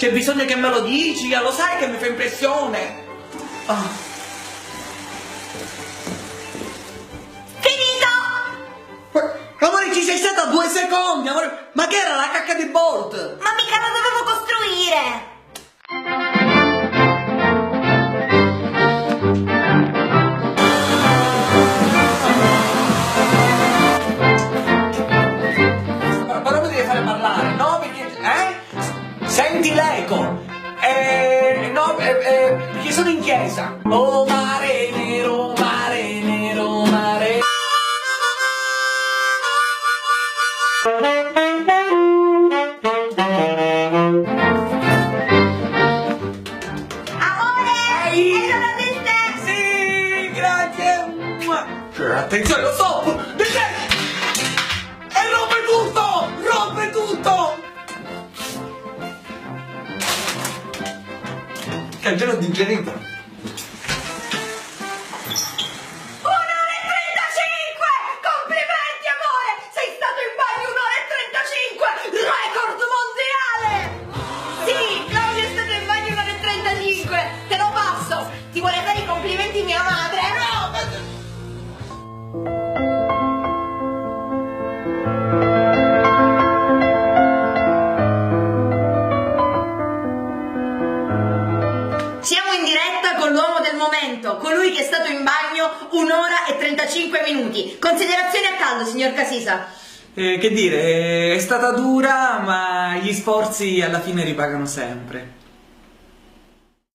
c'è bisogno che me lo dici, lo sai che mi fa impressione. Ah. Amore, ci sei stata 2 secondi, amore. Ma che era la cacca di Bolt? Ma mica la dovevo costruire! Però mi devi fare parlare, no? Perché, senti l'eco. No, perché sono in chiesa. Oh mare nero, mare nero, mare. Amore! Ehi! È l'ora del tè! Sì, grazie. Cioè, attenzione, lo stop. Perché? E rompe tutto! Rompe tutto! Cancello digerito. 1:35! Complimenti, amore! Sei stato in bagno 1:35! Record mondiale! Sì, Claudio è stato in bagno 1:35! Te lo passo! Ti vuole fare i complimenti mia madre? No! Siamo in diretta con l'uomo del momento, colui che è stato in bagno 1:35. Considerazioni a caldo, signor Casisa. Che dire, è stata dura, ma gli sforzi alla fine ripagano sempre.